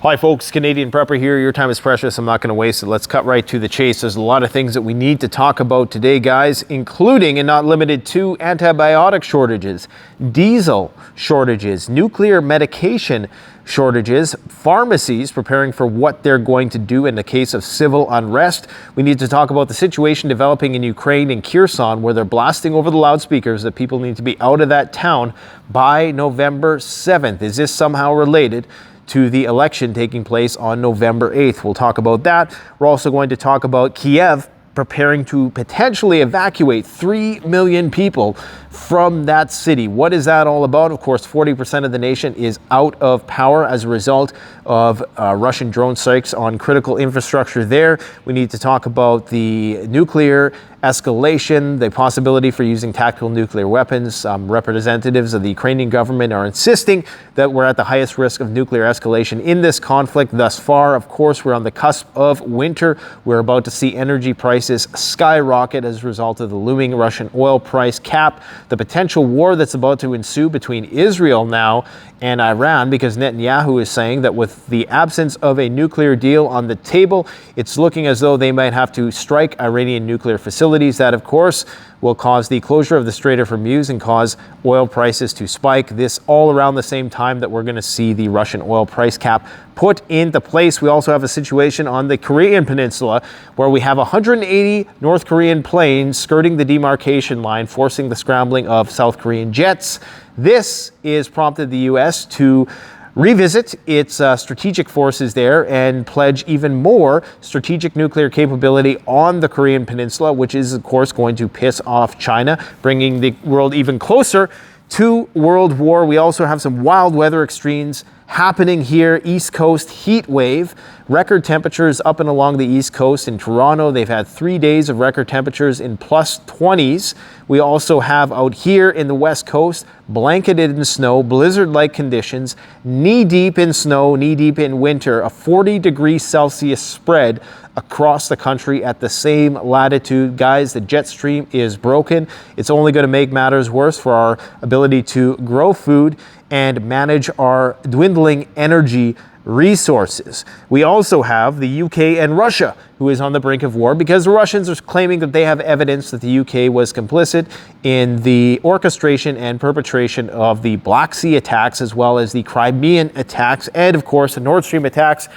Hi folks, Canadian Prepper here. Your time is precious. I'm not going to waste it. Let's cut right to the chase. There's a lot of things that we need to talk about today, guys, including and not limited to antibiotic shortages, diesel shortages, nuclear medication shortages, pharmacies preparing for what they're going to do in the case of civil unrest. We need to talk about the situation developing in Ukraine and Kherson, where they're blasting over the loudspeakers that people need to be out of that town by November 7th. Is this somehow related to the election taking place on November 8th? We'll talk about that. We're also going to talk about Kiev preparing to potentially evacuate 3 million people from that city. What is that all about? Of course, 40% of the nation is out of power as a result of Russian drone strikes on critical infrastructure there. We need to talk about the nuclear escalation, the possibility for using tactical nuclear weapons. Representatives of the Ukrainian government are insisting that we're at the highest risk of nuclear escalation in this conflict thus far. Of course, we're on the cusp of winter. We're about to see energy prices skyrocket as a result of the looming Russian oil price cap, the potential war that's about to ensue between Israel now and Iran, because Netanyahu is saying that with the absence of a nuclear deal on the table, it's looking as though they might have to strike Iranian nuclear facilities. That, of course, will cause the closure of the Strait of Hormuz and cause oil prices to spike. This all around the same time that we're going to see the Russian oil price cap put into place. We also have a situation on the Korean peninsula where we have 180 North Korean planes skirting the demarcation line, forcing the scrambling of South Korean jets. This is prompted the U.S. to revisit its strategic forces there and pledge even more strategic nuclear capability on the Korean peninsula, which is, of course, going to piss off China, bringing the world even closer to world war. We also have some wild weather extremes happening here. East Coast heat wave, record temperatures up and along the East Coast. In Toronto, they've had 3 days of record temperatures in plus 20s. We also have out here in the West Coast, blanketed in snow, blizzard-like conditions, knee-deep in snow, knee-deep in winter, a 40-degree-Celsius spread across the country at the same latitude. Guys, the jet stream is broken. It's only going to make matters worse for our ability to grow food and manage our dwindling energy resources. We also have the UK and Russia, who is on the brink of war because the Russians are claiming that they have evidence that the UK was complicit in the orchestration and perpetration of the Black Sea attacks, as well as the Crimean attacks, and of course the Nord Stream attacks.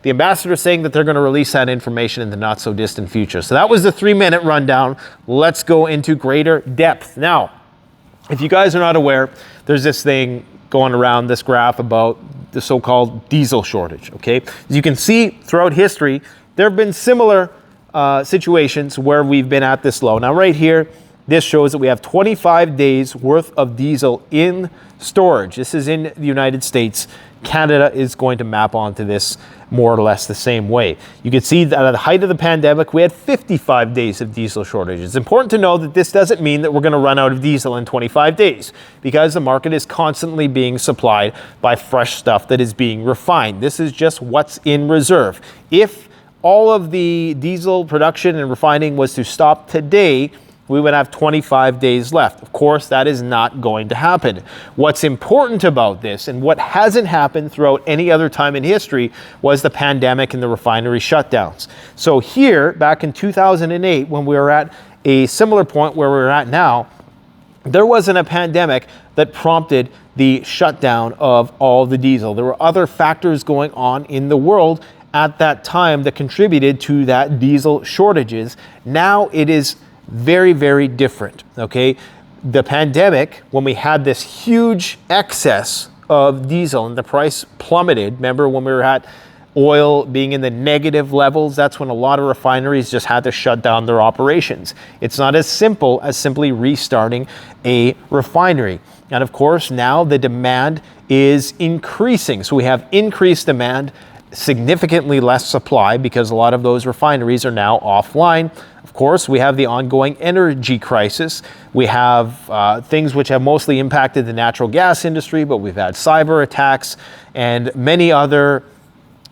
The ambassador is saying that they're going to release that information in the not so distant future. So that was the 3-minute rundown. Let's go into greater depth. Now, if you guys are not aware, there's this thing going around, this graph about the so-called diesel shortage, okay? As you can see throughout history, there have been similar situations where we've been at this low. Now right here, this shows that we have 25 days worth of diesel in storage. This is in the United States. Canada is going to map onto this more or less the same way. You can see that at the height of the pandemic, we had 55 days of diesel shortage. It's important to know that this doesn't mean that we're going to run out of diesel in 25 days because the market is constantly being supplied by fresh stuff that is being refined. This is just what's in reserve. If all of the diesel production and refining was to stop today, we would have 25 days left. Of course, that is not going to happen. What's important about this, and what hasn't happened throughout any other time in history, was the pandemic and the refinery shutdowns. So here, back in 2008, when we were at a similar point where we're at now, there wasn't a pandemic that prompted the shutdown of all the diesel. There were other factors going on in the world at that time that contributed to that diesel shortages. Now it is very, very different, okay? The pandemic, when we had this huge excess of diesel and the price plummeted, remember when we were at oil being in the negative levels, that's when a lot of refineries just had to shut down their operations. It's not as simple as simply restarting a refinery. And of course, now the demand is increasing. So we have increased demand, significantly less supply because a lot of those refineries are now offline. Of course, we have the ongoing energy crisis. We have things which have mostly impacted the natural gas industry, but we've had cyber attacks and many other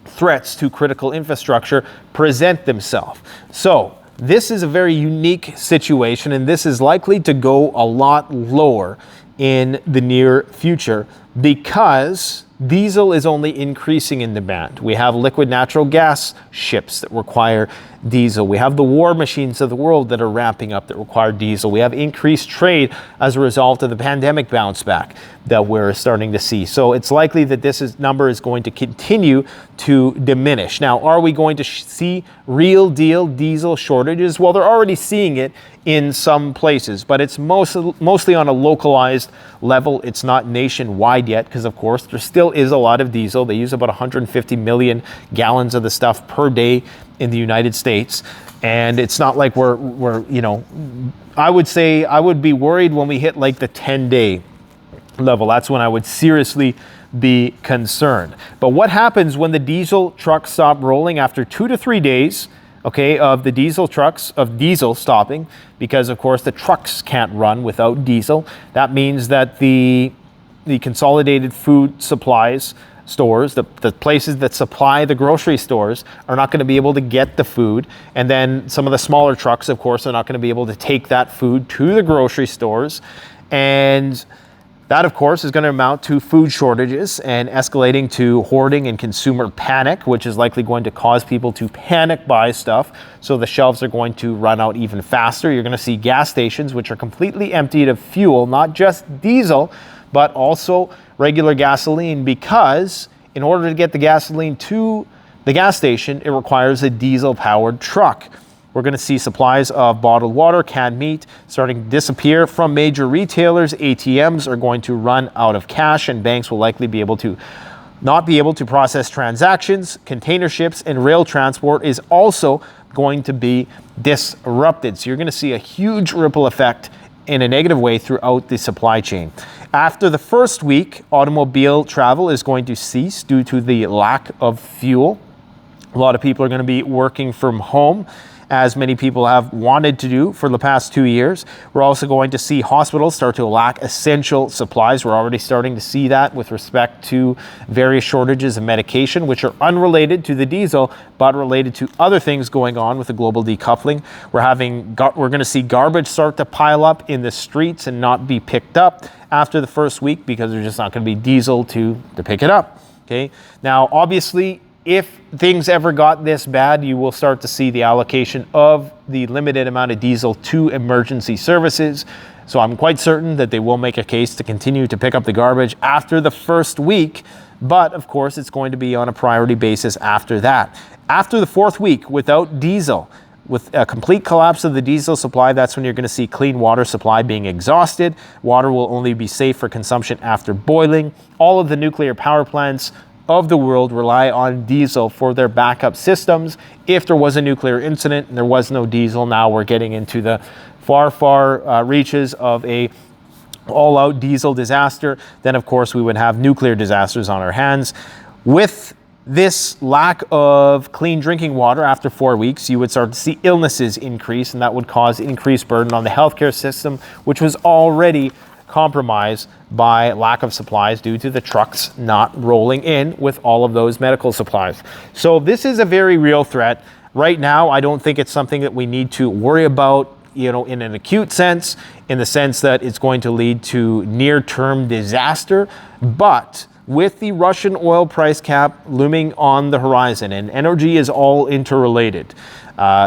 threats to critical infrastructure present themselves. So this is a very unique situation, and this is likely to go a lot lower in the near future because Diesel is only increasing in demand. We have liquid natural gas ships that require diesel. We have the war machines of the world that are ramping up that require diesel. We have increased trade as a result of the pandemic bounce back that we're starting to see. So it's likely that this number is going to continue to diminish. Now, are we going to see real deal diesel shortages? Well, they're already seeing it in some places, but it's mostly on a localized level. It's not nationwide yet because, of course, there still is a lot of diesel. They use about 150 million gallons of the stuff per day in the United States. And it's not like we're you know, I would say I would be worried when we hit like the 10-day level. That's when I would seriously be concerned. But what happens when the diesel trucks stop rolling after 2 to 3 days, okay, of the diesel stopping? Because of course the trucks can't run without diesel. That means that the consolidated food supplies stores, the places that supply the grocery stores, are not going to be able to get the food. And then some of the smaller trucks, of course, are not going to be able to take that food to the grocery stores. And that, of course, is going to amount to food shortages and escalating to hoarding and consumer panic, which is likely going to cause people to panic buy stuff. So the shelves are going to run out even faster. You're going to see gas stations which are completely emptied of fuel, not just diesel, but also regular gasoline, because in order to get the gasoline to the gas station, it requires a diesel-powered truck. We're going to see supplies of bottled water, canned meat starting to disappear from major retailers. ATMs are going to run out of cash, and banks will likely not be able to process transactions. Container ships and rail transport is also going to be disrupted. So you're going to see a huge ripple effect in a negative way throughout the supply chain. After the first week, automobile travel is going to cease due to the lack of fuel. A lot of people are going to be working from home, as many people have wanted to do for the past 2 years. We're also going to see hospitals start to lack essential supplies. We're already starting to see that with respect to various shortages of medication, which are unrelated to the diesel, but related to other things going on with the global decoupling. We're going to see garbage start to pile up in the streets and not be picked up after the first week because there's just not going to be diesel to pick it up. Okay. Now, obviously, if things ever got this bad, you will start to see the allocation of the limited amount of diesel to emergency services. So I'm quite certain that they will make a case to continue to pick up the garbage after the first week. But of course, it's going to be on a priority basis after that. After the fourth week without diesel, with a complete collapse of the diesel supply, that's when you're going to see clean water supply being exhausted. Water will only be safe for consumption after boiling. All of the nuclear power plants of the world rely on diesel for their backup systems. If there was a nuclear incident and there was no diesel, now we're getting into the far reaches of a all-out diesel disaster. Then, of course, we would have nuclear disasters on our hands. With this lack of clean drinking water after 4 weeks, you would start to see illnesses increase, and that would cause increased burden on the healthcare system, which was already compromised by lack of supplies due to the trucks not rolling in with all of those medical supplies. So this is a very real threat. Right now, I don't think it's something that we need to worry about, you know, in an acute sense, in the sense that it's going to lead to near-term disaster. But with the Russian oil price cap looming on the horizon, and energy is all interrelated,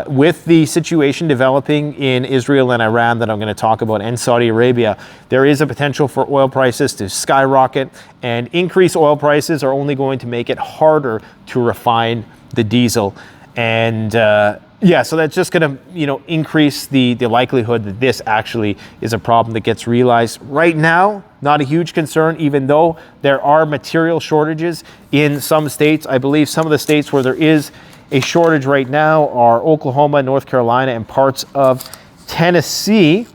with the situation developing in Israel and Iran that I'm going to talk about, and Saudi Arabia, there is a potential for oil prices to skyrocket, and increased oil prices are only going to make it harder to refine the diesel. And so that's just going to, you know, increase the likelihood that this actually is a problem that gets realized. Right now, not a huge concern, even though there are material shortages in some states. I believe some of the states where there is a shortage right now are Oklahoma, North Carolina, and parts of Tennessee.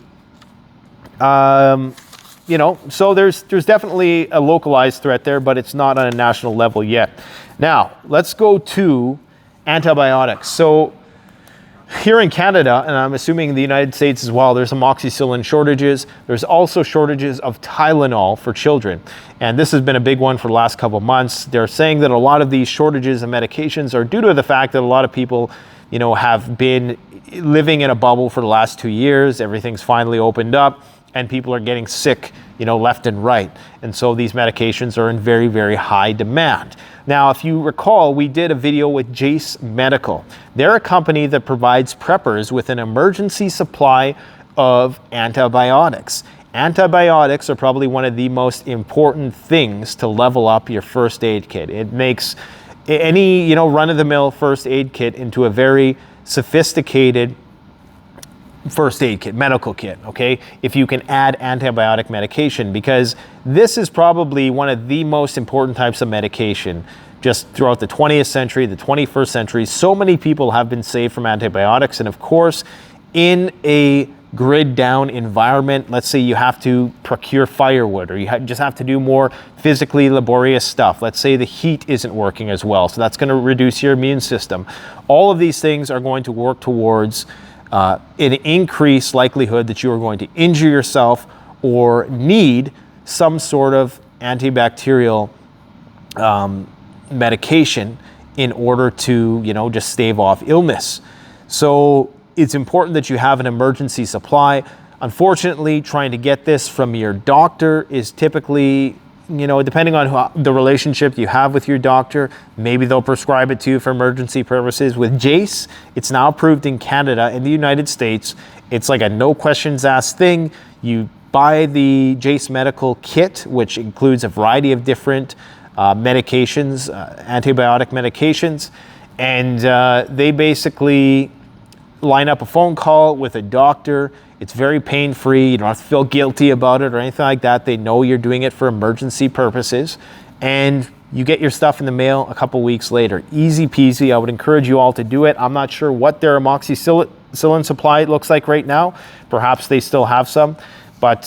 You know, so there's definitely a localized threat there, but it's not on a national level yet. Now, let's go to antibiotics. So here in Canada, and I'm assuming the United States as well, there's amoxicillin shortages. There's also shortages of Tylenol for children. And this has been a big one for the last couple of months. They're saying that a lot of these shortages of medications are due to the fact that a lot of people, you know, have been living in a bubble for the last 2 years. Everything's finally opened up. and people are getting sick, you know, left and right. And so these medications are in very, very high demand. Now, if you recall, we did a video with Jace Medical. They're a company that provides preppers with an emergency supply of antibiotics. Antibiotics are probably one of the most important things to level up your first aid kit. It makes any, you know, run-of-the-mill first aid kit into a very sophisticated first aid kit, medical kit, okay? If you can add antibiotic medication, because this is probably one of the most important types of medication just throughout the 20th century, the 21st century. So many people have been saved from antibiotics. And of course, in a grid down environment, let's say you have to procure firewood, or you just have to do more physically laborious stuff. Let's say the heat isn't working as well. So that's going to reduce your immune system. All of these things are going to work towards an increased likelihood that you are going to injure yourself or need some sort of antibacterial medication in order to, you know, just stave off illness. So it's important that you have an emergency supply. Unfortunately, trying to get this from your doctor is typically, you know, depending on the relationship you have with your doctor, maybe they'll prescribe it to you for emergency purposes. With Jace, it's now approved in Canada. In the United States, it's like a no questions asked thing. You buy the Jace Medical kit, which includes a variety of different medications, antibiotic medications, and they basically line up a phone call with a doctor. It's very pain-free. You don't have to feel guilty about it or anything like that. They know you're doing it for emergency purposes, and you get your stuff in the mail a couple weeks later. Easy peasy. I would encourage you all to do it. I'm not sure what their amoxicillin supply looks like right now. Perhaps they still have some, but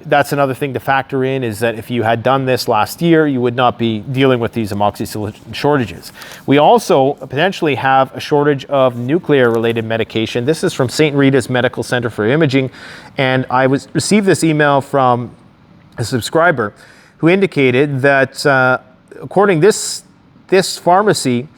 that's another thing to factor in, is that if you had done this last year, you would not be dealing with these amoxicillin shortages. We also potentially have a shortage of nuclear-related medication. This is from St. Rita's Medical Center for Imaging, and I received this email from a subscriber who indicated that according to this pharmacy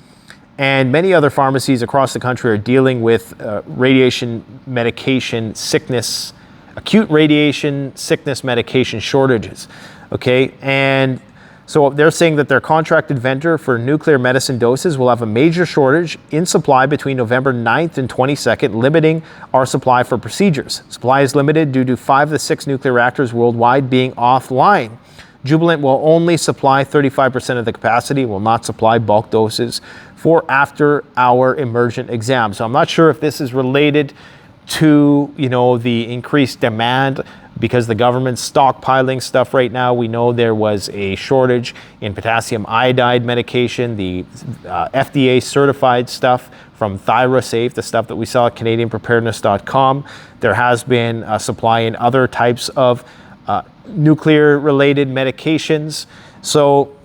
and many other pharmacies across the country are dealing with radiation medication sickness, acute radiation sickness medication shortages, okay? And so they're saying that their contracted vendor for nuclear medicine doses will have a major shortage in supply between November 9th and 22nd, limiting our supply for procedures. Supply is limited due to 5 of the 6 nuclear reactors worldwide being offline. Jubilant will only supply 35% of the capacity, will not supply bulk doses for after-hour emergent exams. So I'm not sure if this is related to, you know, the increased demand because the government's stockpiling stuff right now. We know there was a shortage in potassium iodide medication, the FDA certified stuff from THYROSAFE, the stuff that we saw at CanadianPreparedness.com. There has been a supply in other types of nuclear related medications. So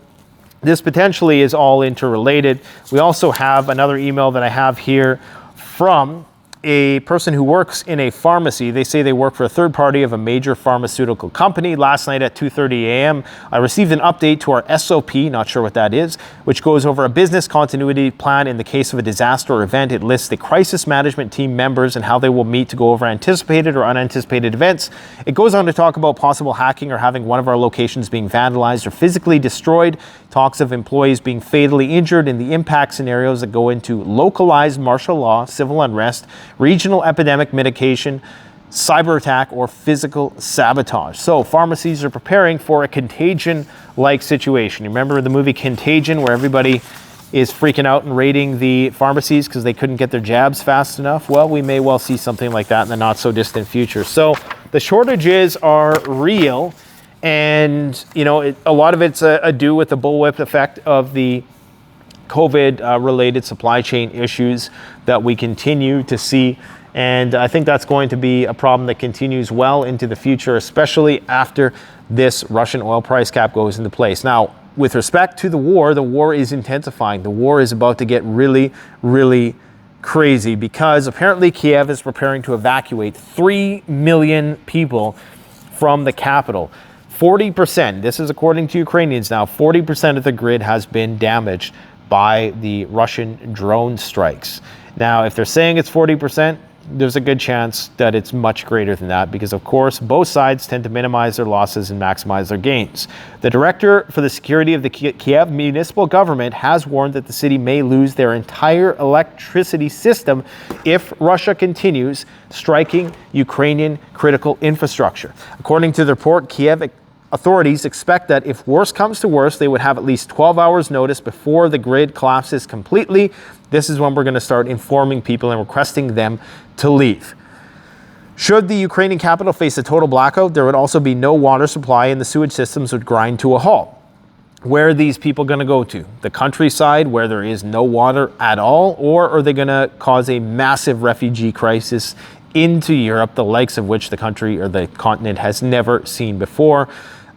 this potentially is all interrelated. We also have another email that I have here from a person who works in a pharmacy. They say they work for a third party of a major pharmaceutical company. Last night at 2:30 a.m., I received an update to our SOP, not sure what that is, which goes over a business continuity plan in the case of a disaster or event. It lists the crisis management team members and how they will meet to go over anticipated or unanticipated events. It goes on to talk about possible hacking or having one of our locations being vandalized or physically destroyed. Talks of employees being fatally injured in the impact scenarios that go into localized martial law, civil unrest, regional epidemic mitigation, cyber attack, or physical sabotage. So pharmacies are preparing for a contagion-like situation. You remember the movie Contagion, where everybody is freaking out and raiding the pharmacies because they couldn't get their jabs fast enough? Well, we may well see something like that in the not-so-distant future. So the shortages are real, and you know, a lot of it's ado with the bullwhip effect of the COVID-related supply chain issues that we continue to see. And I think that's going to be a problem that continues well into the future, especially after this Russian oil price cap goes into place. Now, with respect to the war is intensifying. The war is about to get really, really crazy because apparently Kiev is preparing to evacuate 3 million people from the capital. 40%, this is according to Ukrainians now, 40% of the grid has been damaged by the Russian drone strikes. Now, if they're saying it's 40%, there's a good chance that it's much greater than that because, of course, both sides tend to minimize their losses and maximize their gains. The director for the security of the Kiev municipal government has warned that the city may lose their entire electricity system if Russia continues striking Ukrainian critical infrastructure. According to the report, Kiev authorities expect that if worse comes to worse, they would have at least 12 hours notice before the grid collapses completely. This is when we're going to start informing people and requesting them to leave. Should the Ukrainian capital face a total blackout, there would also be no water supply and the sewage systems would grind to a halt. Where are these people going to go to? The countryside where there is no water at all? Or are they going to cause a massive refugee crisis into Europe, the likes of which the country or the continent has never seen before?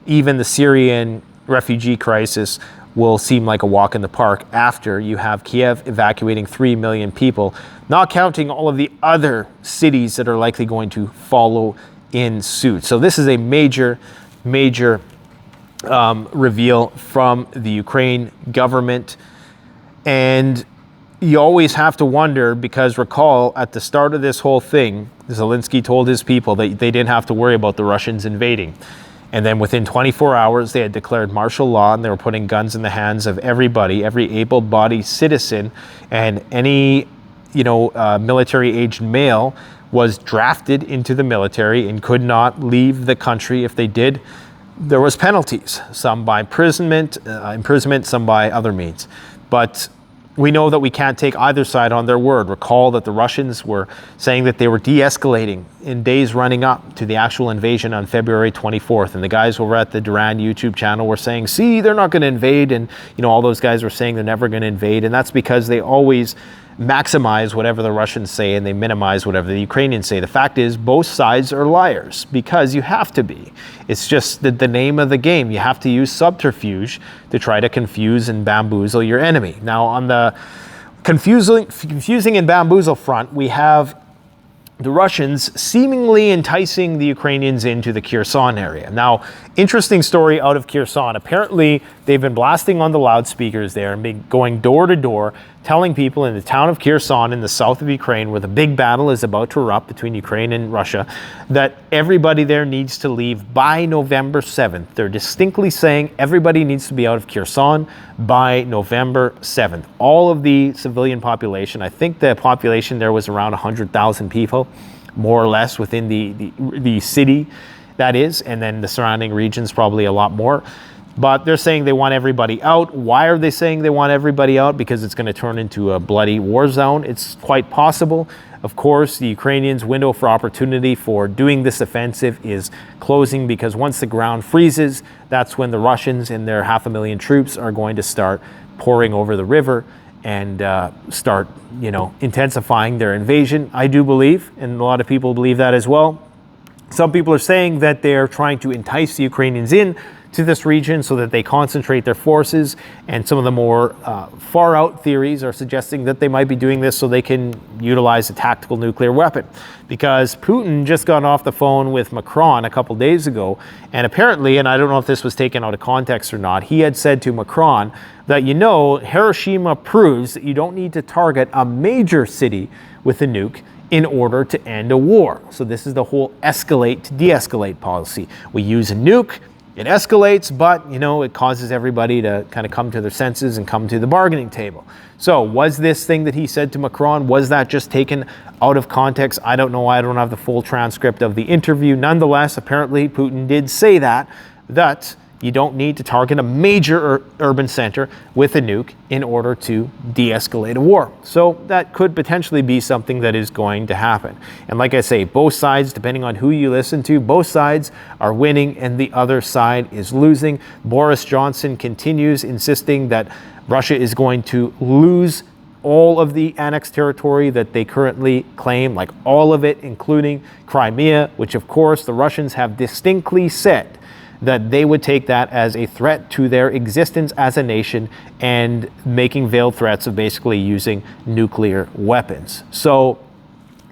Even the Syrian refugee crisis will seem like a walk in the park after you have Kiev evacuating 3 million people, not counting all of the other cities that are likely going to follow in suit. So this is a major reveal from the Ukraine government. And you always have to wonder, because recall at the start of this whole thing, Zelensky told his people that they didn't have to worry about the Russians invading. And then within 24 hours, they had declared martial law and they were putting guns in the hands of everybody, every able-bodied citizen, and any, military-aged male was drafted into the military and could not leave the country. If they did, there was penalties, some by imprisonment, some by other means. But we know that we can't take either side on their word. Recall that the Russians were saying that they were de-escalating in days running up to the actual invasion on February 24th. And the guys over at the Duran YouTube channel were saying, see, they're not going to invade. And, all those guys were saying they're never going to invade. And that's because they always maximize whatever the Russians say and they minimize whatever the Ukrainians say. The fact is, both sides are liars because you have to be. It's just the name of the game. You have to use subterfuge to try to confuse and bamboozle your enemy. Now, on the confusing and bamboozle front, we have the Russians seemingly enticing the Ukrainians into the Kherson area. Now, interesting story out of Kherson. Apparently, they've been blasting on the loudspeakers there and been going door to door, telling people in the town of Kherson in the south of Ukraine, where the big battle is about to erupt between Ukraine and Russia, that everybody there needs to leave by November 7th. They're distinctly saying everybody needs to be out of Kherson by November 7th. All of the civilian population, I think the population there was around 100,000 people, more or less, within the city, that is, and then the surrounding regions probably a lot more. But they're saying they want everybody out. Why are they saying they want everybody out? Because it's going to turn into a bloody war zone. It's quite possible. Of course, the Ukrainians' window for opportunity for doing this offensive is closing, because once the ground freezes, that's when the Russians and their 500,000 troops are going to start pouring over the river and start, intensifying their invasion, I do believe. And a lot of people believe that as well. Some people are saying that they're trying to entice the Ukrainians in to this region so that they concentrate their forces, and some of the more far out theories are suggesting that they might be doing this so they can utilize a tactical nuclear weapon, because Putin just got off the phone with Macron a couple days ago, and apparently, and I don't know if this was taken out of context or not, he had said to Macron that, Hiroshima proves that you don't need to target a major city with a nuke in order to end a war. So this is the whole escalate to de-escalate policy. We use a nuke, it escalates, but, it causes everybody to kind of come to their senses and come to the bargaining table. So was this thing that he said to Macron, was that just taken out of context? I don't know. I don't have the full transcript of the interview. Nonetheless, apparently Putin did say that you don't need to target a major urban center with a nuke in order to de-escalate a war. So that could potentially be something that is going to happen. And like I say, both sides, depending on who you listen to, both sides are winning and the other side is losing. Boris Johnson continues insisting that Russia is going to lose all of the annexed territory that they currently claim, like all of it, including Crimea, which of course the Russians have distinctly said that they would take that as a threat to their existence as a nation, and making veiled threats of basically using nuclear weapons. So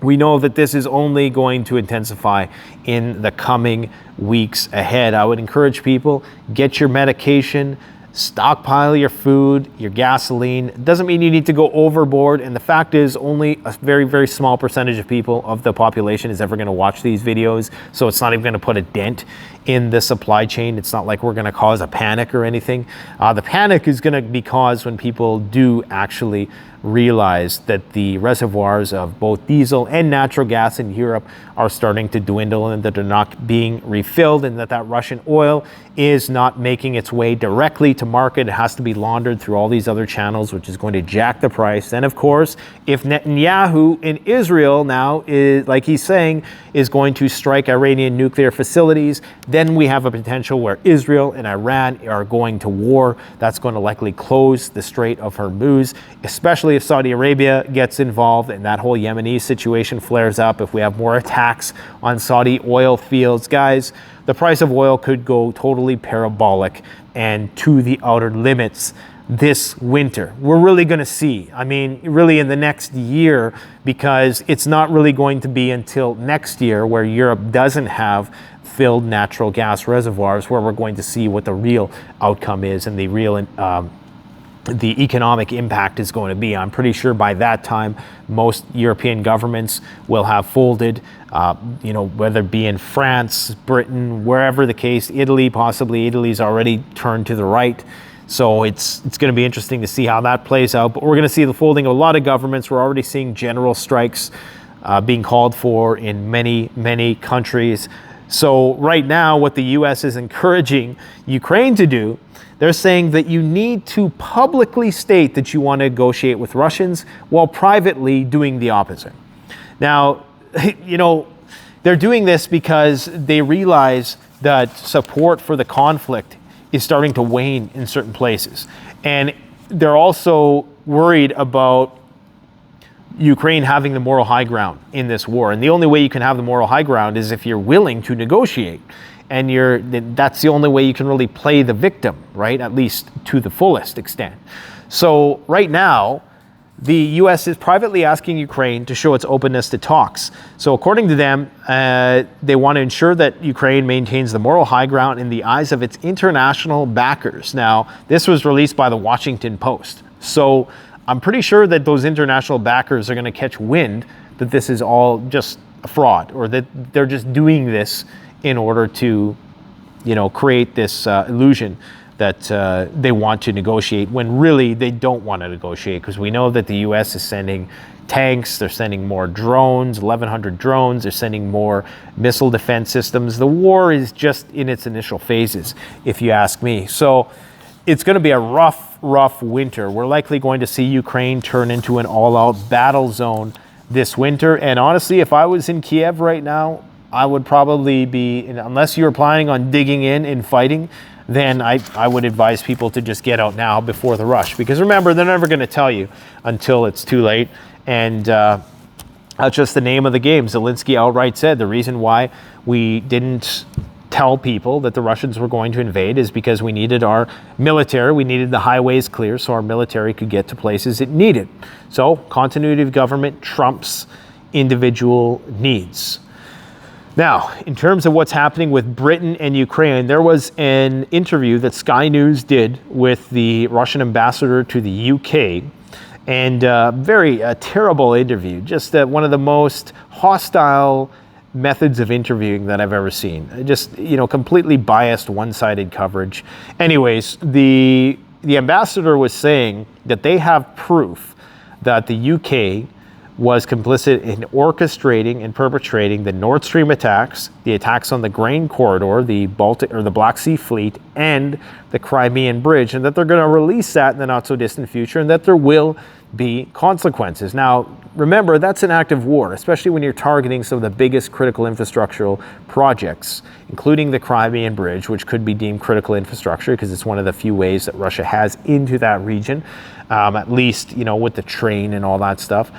we know that this is only going to intensify in the coming weeks ahead. I would encourage people, get your medication, stockpile your food, your gasoline. It doesn't mean you need to go overboard. And the fact is, only a very, very small percentage of people of the population is ever going to watch these videos. So it's not even going to put a dent in the supply chain. It's not like we're going to cause a panic or anything. The panic is going to be caused when people do actually realize that the reservoirs of both diesel and natural gas in Europe are starting to dwindle, and that they're not being refilled, and that Russian oil is not making its way directly to market. It has to be laundered through all these other channels, which is going to jack the price. And of course, if Netanyahu in Israel now is, like he's saying, is going to strike Iranian nuclear facilities, then we have a potential where Israel and Iran are going to war. That's going to likely close the Strait of Hormuz, especially if Saudi Arabia gets involved and that whole Yemeni situation flares up. If we have more attacks on Saudi oil fields, guys, the price of oil could go totally parabolic and to the outer limits this winter. We're really going to see, I mean, really in the next year, because it's not really going to be until next year where Europe doesn't have filled natural gas reservoirs where we're going to see what the real outcome is and the real the economic impact is going to be. I'm pretty sure by that time, most European governments will have folded, whether it be in France, Britain, wherever the case, Italy, possibly. Italy's already turned to the right. So it's going to be interesting to see how that plays out. But we're going to see the folding of a lot of governments. We're already seeing general strikes being called for in many, many countries. So right now, what the U.S. is encouraging Ukraine to do, they're saying that you need to publicly state that you want to negotiate with Russians while privately doing the opposite. Now, they're doing this because they realize that support for the conflict is starting to wane in certain places. And they're also worried about Ukraine having the moral high ground in this war. And the only way you can have the moral high ground is if you're willing to negotiate. And that's the only way you can really play the victim, right? At least to the fullest extent. So right now, the U.S. is privately asking Ukraine to show its openness to talks. So according to them, they want to ensure that Ukraine maintains the moral high ground in the eyes of its international backers. Now, this was released by the Washington Post. So I'm pretty sure that those international backers are going to catch wind that this is all just a fraud, or that they're just doing this in order to, create this illusion that they want to negotiate, when really they don't want to negotiate, because we know that the U.S. is sending tanks, they're sending more drones, 1,100 drones, they're sending more missile defense systems. The war is just in its initial phases, if you ask me. So it's going to be a rough winter. We're likely going to see Ukraine turn into an all-out battle zone this winter. And honestly, if I was in Kiev right now, I would probably be, unless you were planning on digging in and fighting, then I would advise people to just get out now before the rush. Because remember, they're never going to tell you until it's too late. And that's just the name of the game. Zelensky outright said the reason why we didn't tell people that the Russians were going to invade is because we needed our military, we needed the highways clear so our military could get to places it needed. So continuity of government trumps individual needs. Now, in terms of what's happening with Britain and Ukraine, there was an interview that Sky News did with the Russian ambassador to the UK, and a terrible interview, just one of the most hostile methods of interviewing that I've ever seen. Just, completely biased, one-sided coverage. Anyways, the ambassador was saying that they have proof that the UK was complicit in orchestrating and perpetrating the Nord Stream attacks, the attacks on the grain corridor, the Black Sea Fleet, and the Crimean Bridge, and that they're going to release that in the not so distant future, and that there will be consequences. Now, remember, that's an act of war, especially when you're targeting some of the biggest critical infrastructural projects, including the Crimean Bridge, which could be deemed critical infrastructure because it's one of the few ways that Russia has into that region, at least, with the train and all that stuff.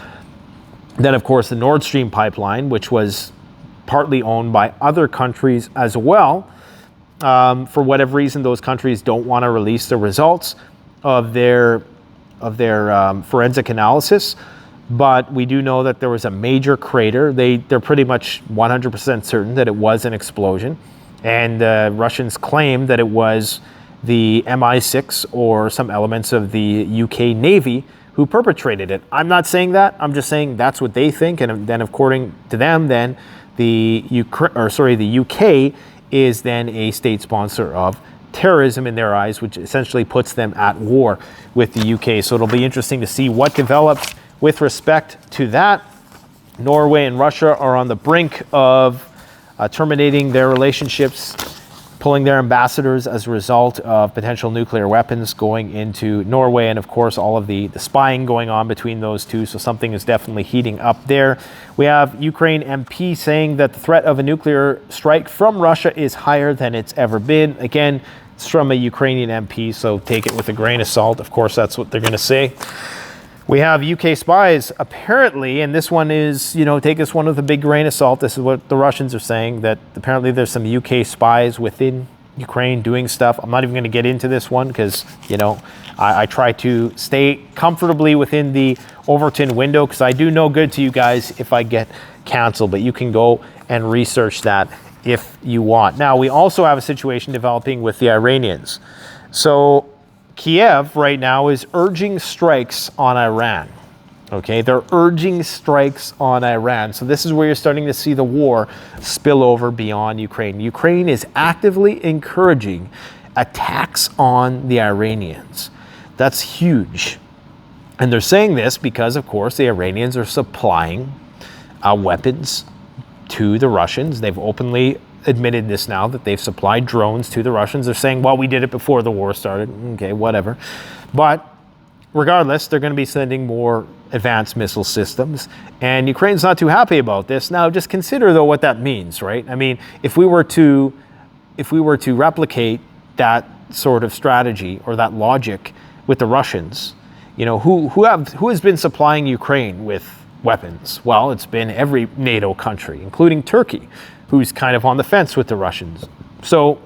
Then, of course, the Nord Stream pipeline, which was partly owned by other countries as well. For whatever reason, those countries don't want to release the results of their forensic analysis. But we do know that there was a major crater. They're pretty much 100% certain that it was an explosion. And Russians claim that it was the MI6 or some elements of the UK Navy who perpetrated it. I'm not saying that. I'm just saying that's what they think. And then according to them, then the UK is then a state sponsor of terrorism in their eyes, which essentially puts them at war with the UK. So it'll be interesting to see what develops with respect to that. Norway and Russia are on the brink of terminating their relationships, pulling their ambassadors as a result of potential nuclear weapons going into Norway, and of course all of the spying going on between those two. So something is definitely heating up there. We have Ukraine MP saying that the threat of a nuclear strike from Russia is higher than it's ever been. Again, it's from a Ukrainian MP, so take it with a grain of salt. Of course, that's what they're going to say. We have UK spies, apparently, and this one is, take this one with a big grain of salt. This is what the Russians are saying, that apparently there's some UK spies within Ukraine doing stuff. I'm not even going to get into this one because, I try to stay comfortably within the Overton window because I do no good to you guys if I get canceled, but you can go and research that if you want. Now, we also have a situation developing with the Iranians. So Kiev right now is urging strikes on Iran. Okay, they're urging strikes on Iran. So this is where you're starting to see the war spill over beyond Ukraine. Ukraine is actively encouraging attacks on the Iranians. That's huge. And they're saying this because, of course, the Iranians are supplying weapons to the Russians. They've openly admitted this now, that they've supplied drones to the Russians. They're saying, well, we did it before the war started. Okay, whatever. But regardless, they're going to be sending more advanced missile systems. And Ukraine's not too happy about this. Now, just consider, though, what that means, right? I mean, if we were to replicate that sort of strategy or that logic with the Russians, who has been supplying Ukraine with weapons? Well, it's been every NATO country, including Turkey, who's kind of on the fence with the Russians. So,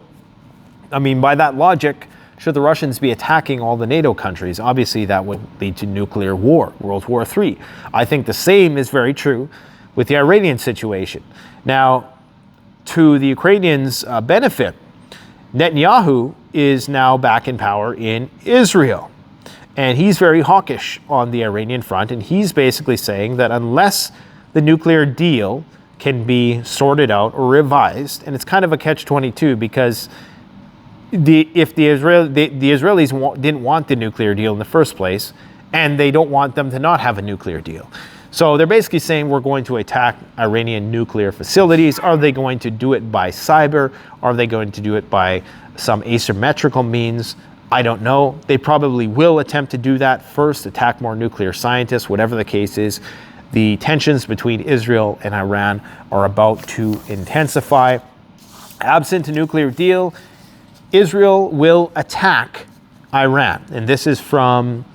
I mean, by that logic, should the Russians be attacking all the NATO countries? Obviously, that would lead to nuclear war, World War III. I think the same is very true with the Iranian situation. Now, to the Ukrainians' benefit, Netanyahu is now back in power in Israel. And he's very hawkish on the Iranian front. And he's basically saying that unless the nuclear deal can be sorted out or revised, and it's kind of a catch-22 because if the Israelis didn't want the nuclear deal in the first place, and they don't want them to not have a nuclear deal. So they're basically saying we're going to attack Iranian nuclear facilities. Are they going to do it by cyber? Are they going to do it by some asymmetrical means? I don't know. They probably will attempt to do that first, attack more nuclear scientists, whatever the case is. The tensions between Israel and Iran are about to intensify. Absent a nuclear deal, Israel will attack Iran. And this is from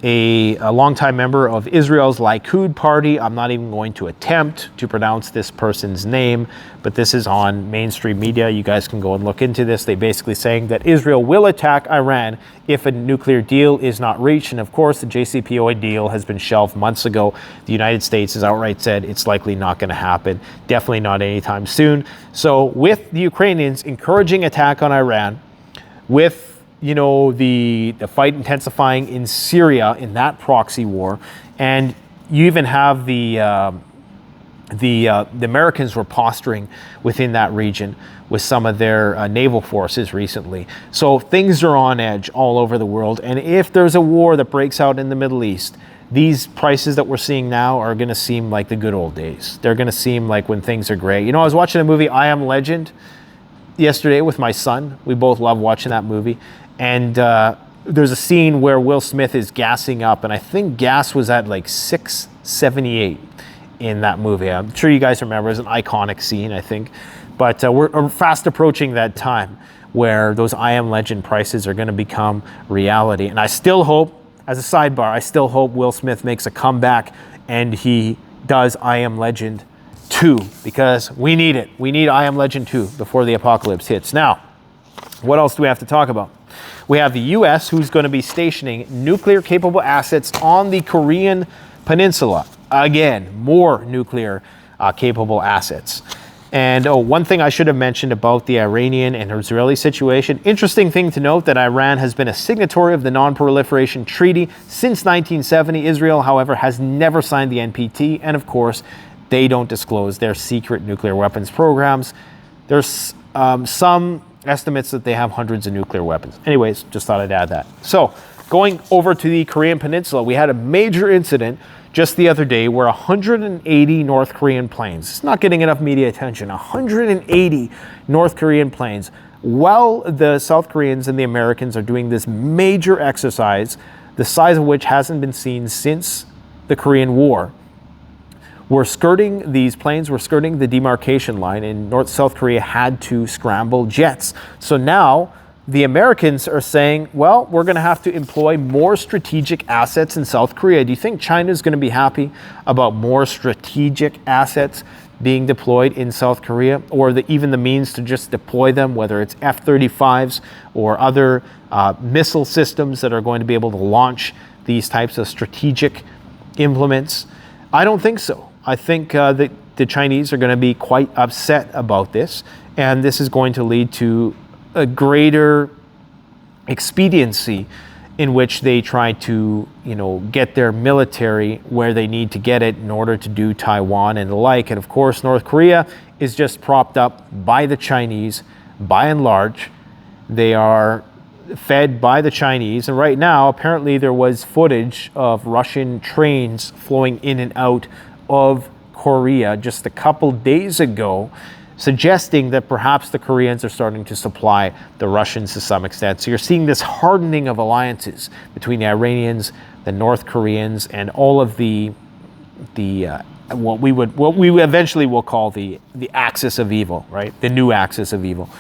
a longtime member of Israel's Likud party. I'm not even going to attempt to pronounce this person's name, but this is on mainstream media. You guys can go and look into this. They basically saying that Israel will attack Iran if a nuclear deal is not reached. And of course, the JCPOA deal has been shelved months ago. The United States has outright said it's likely not going to happen. Definitely not anytime soon. So with the Ukrainians encouraging attack on Iran, with the fight intensifying in Syria in that proxy war, and you even have the Americans were posturing within that region with some of their naval forces recently. So things are on edge all over the world, and if there's a war that breaks out in the Middle East, these prices that we're seeing now are going to seem like the good old days. They're going to seem like when things are great. I was watching a movie, I Am Legend, yesterday with my son. We both love watching that movie. And there's a scene where Will Smith is gassing up, and I think gas was at like 678 in that movie. I'm sure you guys remember. It's an iconic scene, I think. But we're fast approaching that time where those I Am Legend prices are going to become reality. And I still hope, as a sidebar, I still hope Will Smith makes a comeback and he does I Am Legend 2, because we need it. We need I Am Legend 2 before the apocalypse hits. Now, what else do we have to talk about? We have the U.S. who's going to be stationing nuclear-capable assets on the Korean peninsula. Again, more nuclear-capable assets. And one thing I should have mentioned about the Iranian and Israeli situation, interesting thing to note that Iran has been a signatory of the Non-Proliferation Treaty since 1970. Israel, however, has never signed the NPT, and of course, they don't disclose their secret nuclear weapons programs. There's some estimates that they have hundreds of nuclear weapons. Anyways, just thought I'd add that. So, going over to the Korean Peninsula, we had a major incident just the other day where 180 North Korean planes, it's not getting enough media attention, 180 North Korean planes, while the South Koreans and the Americans are doing this major exercise, the size of which hasn't been seen since the Korean War. These planes were skirting the demarcation line, and South Korea had to scramble jets. So now the Americans are saying, well, we're going to have to employ more strategic assets in South Korea. Do you think China is going to be happy about more strategic assets being deployed in South Korea, or even the means to just deploy them, whether it's F-35s or other missile systems that are going to be able to launch these types of strategic implements? I don't think so. I think that the Chinese are going to be quite upset about this, and this is going to lead to a greater expediency in which they try to, get their military where they need to get it in order to do Taiwan and the like. And of course, North Korea is just propped up by the Chinese, by and large. They are fed by the Chinese. And right now, apparently there was footage of Russian trains flowing in and out of Korea just a couple days ago, suggesting that perhaps the Koreans are starting to supply the Russians to some extent. So you're seeing this hardening of alliances between the Iranians, the North Koreans, and all of the what we eventually will call the axis of evil, right? The new axis of evil.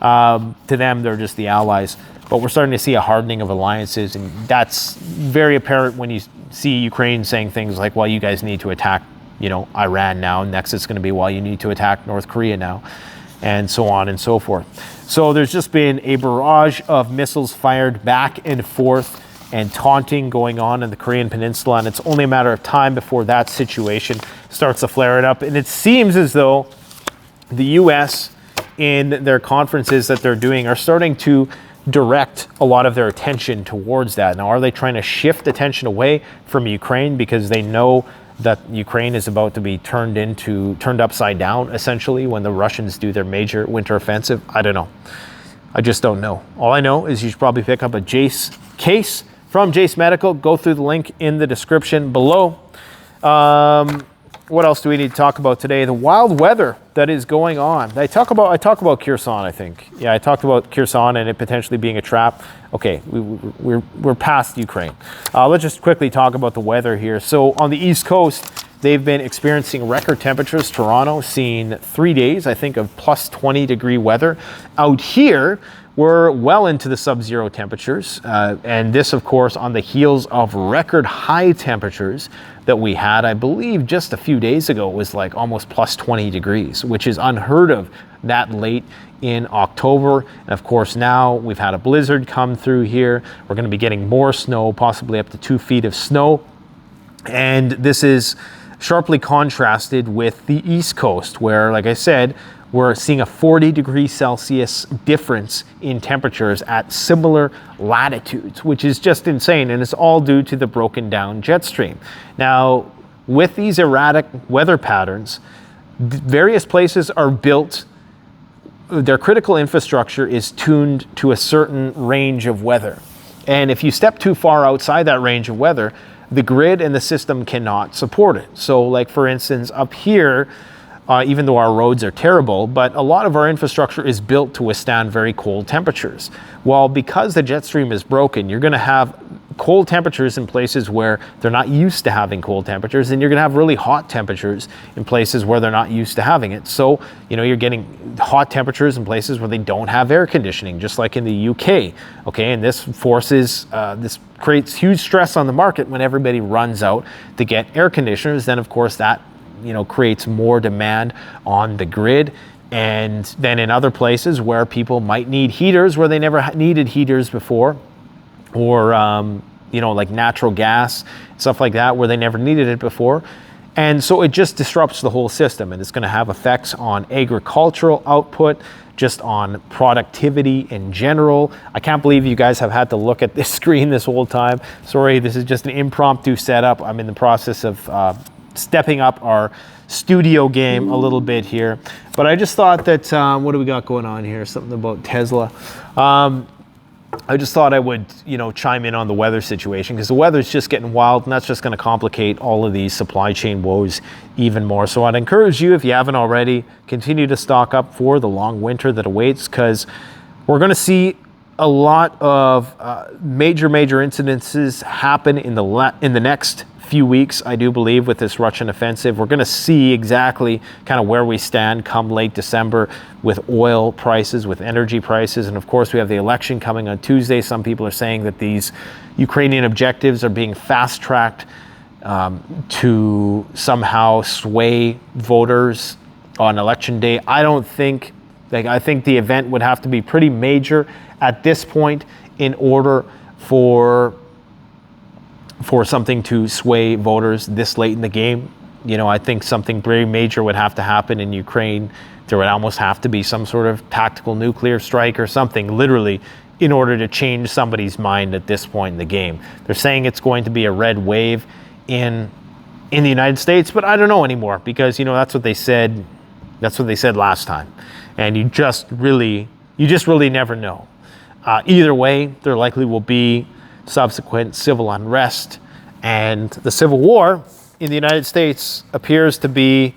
To them, they're just the allies. But we're starting to see a hardening of alliances, and that's very apparent when you see Ukraine saying things like, well, you guys need to attack Iran now. Next it's going to be, well, you need to attack North Korea now, and so on and so forth. So there's just been a barrage of missiles fired back and forth and taunting going on in the Korean Peninsula, and it's only a matter of time before that situation starts to flare it up. And it seems as though the U.S. in their conferences that they're doing are starting to direct a lot of their attention towards that. Now, are they trying to shift attention away from Ukraine because they know that Ukraine is about to be turned upside down, essentially, when the Russians do their major winter offensive? I don't know. I just don't know. All I know is you should probably pick up a Jace case from Jace Medical. Go through the link in the description below. What else do we need to talk about today? The wild weather that is going on. I talk about Kherson, I think. Yeah, I talked about Kherson and it potentially being a trap. Okay, we're past Ukraine. Let's just quickly talk about the weather here. So on the East Coast, they've been experiencing record temperatures. Toronto seeing 3 days, I think, of plus 20 degree weather. Out here, we're well into the sub-zero temperatures. And this, of course, on the heels of record high temperatures that we had, I believe just a few days ago, was like almost plus 20 degrees, which is unheard of that late in October. And of course, now we've had a blizzard come through here. We're going to be getting more snow, possibly up to 2 feet of snow. And this is sharply contrasted with the East Coast, where, like I said, we're seeing a 40 degrees Celsius difference in temperatures at similar latitudes, which is just insane. And it's all due to the broken down jet stream. Now, with these erratic weather patterns, various places are built, their critical infrastructure is tuned to a certain range of weather. And if you step too far outside that range of weather, the grid and the system cannot support it. So like, for instance, up here, even though our roads are terrible, but a lot of our infrastructure is built to withstand very cold temperatures. Well, because the jet stream is broken, you're going to have cold temperatures in places where they're not used to having cold temperatures, and you're going to have really hot temperatures in places where they're not used to having it. So, you're getting hot temperatures in places where they don't have air conditioning, just like in the UK. Okay, and this creates huge stress on the market when everybody runs out to get air conditioners. Then, of course, that creates more demand on the grid. And then in other places where people might need heaters where they never needed heaters before, or like natural gas, stuff like that, where they never needed it before, And so it just disrupts the whole system, and it's going to have effects on agricultural output, just on productivity in general. I can't believe you guys have had to look at this screen this whole time. Sorry, this is just an impromptu setup. I'm in the process of stepping up our studio game a little bit here. But I just thought that, what do we got going on here? Something about Tesla. I just thought I would, chime in on the weather situation, because the weather's just getting wild, and that's just going to complicate all of these supply chain woes even more. So I'd encourage you, if you haven't already, continue to stock up for the long winter that awaits, because we're going to see a lot of major incidences happen in the next few weeks, I do believe, with this Russian offensive. We're going to see exactly kind of where we stand come late December with oil prices, with energy prices, and of course we have the election coming on Tuesday. Some people are saying that these Ukrainian objectives are being fast-tracked to somehow sway voters on election day. I don't think, I think the event would have to be pretty major at this point in order for something to sway voters this late in the game. I think something very major would have to happen in Ukraine. There would almost have to be some sort of tactical nuclear strike or something, literally, in order to change somebody's mind at this point in the game. They're saying it's going to be a red wave in the United States, but I don't know anymore, because that's what they said. That's what they said last time, and you just really never know. Either way, there likely will be subsequent civil unrest, and the civil war in the United States appears to be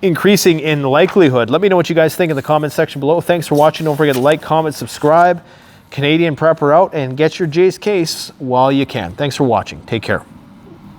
increasing in likelihood. Let me know what you guys think in the comment section below. Thanks for watching. Don't forget to like, comment, subscribe. Canadian Prepper out, and get your Jay's case while you can. Thanks for watching. Take care.